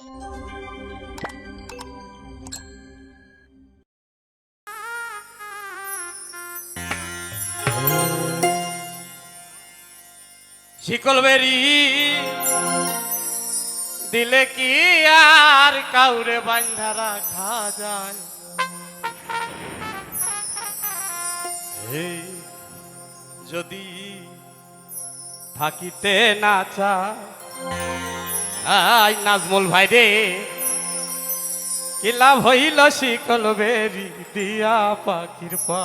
শিকল বেরি দিলে কি আর কাউরে বাঁধা রাখা যায়? যদি থাকিতে না চাই নাজমুল ভাই রে, কি লাভ হইল শিকল বেরি দিয়া পাখির পা?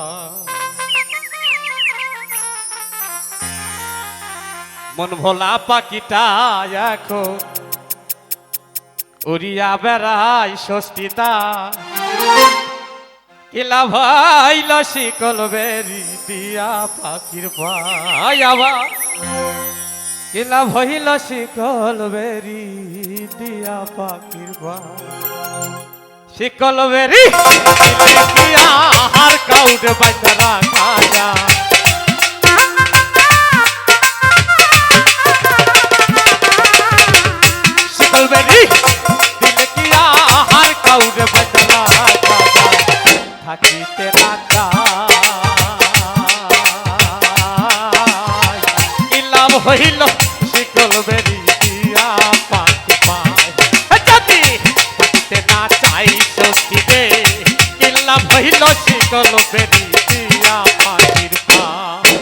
মন ভোলা পাখিটা এখন উড়িয়া বেড়াই ষষ্ঠীতা, কি লাভ হইল শিকল বেরি দিয়া পাখির পাই? আবার কি লাভ হইল শিকল বেরি দিয়া পাখির পাই? শিকল বেরি কি আর কাউরে বাঁধা রাখা যায়? শিকল বেরি দিলে কি আর কাউরে বাঁধা রাখা যায়? থাকিতে না চাই, কি লাভ হইল শিকল বেরি দিয়া পাখি পায়? যদি থাকিতে না চাই ষষ্ঠীতে, কি লাভ হইল শিকল বেরি দিয়া পাখির পায়?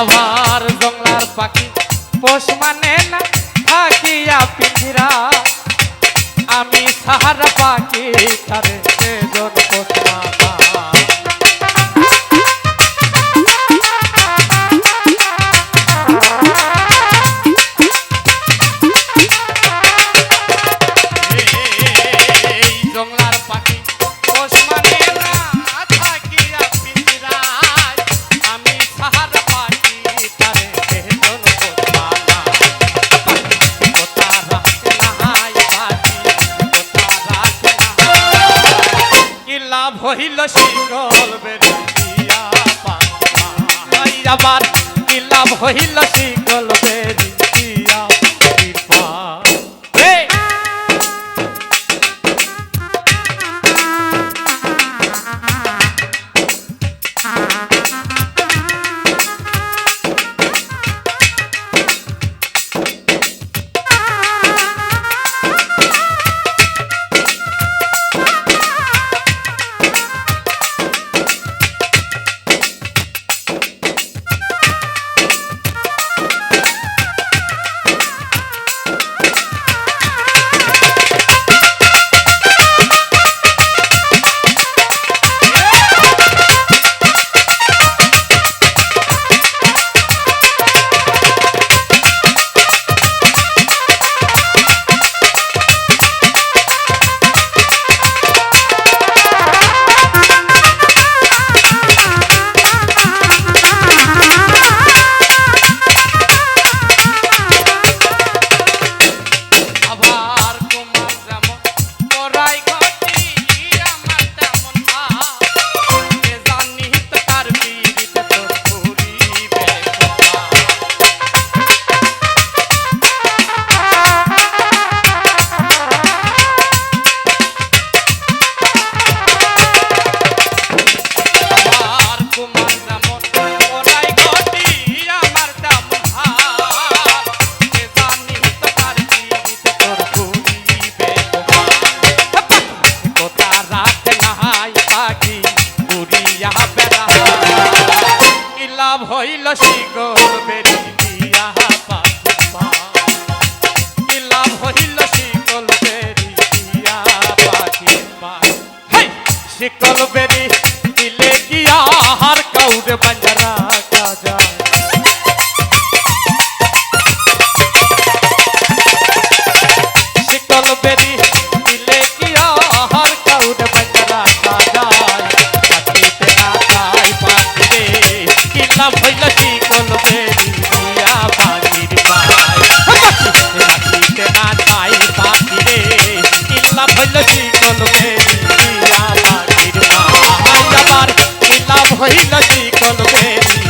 আবার জংলার পাখি পোষ মানে না থাকিয়া পিঞ্জিরা, আমি সাহারা পাখি তারে জন পোষ মানা। জংলার পাখি পোষ মানে না থাকিয়া পিঞ্জিরা, আমি সাহারা হইল শিকল বেরি দিয়া পাই? আবার কি লাভ হইল শিকল বেরি দিয়া পাই? হইল শিকল বেরি দিয়া পাখি পায়? কি লাভ হইল শিকল বেরি দিয়া পাখি পায়? শিকল বেরি দিলে গিয়া হার কাউরে বাঞ্জারা কাজা শিকল বেরি দিলে গিয়া হার কাউরে বাঞ্জারা কাজা রাখিতে না চাই পাখি রে কিলাম হইল শিকল বেরি দিয়া পাখির পায় রাখিতে না চাই পাখি রে কিলাম হইল শিকল বেরি দিয়া পাখির পায় আমার কিলাম হইল শিকল বেরি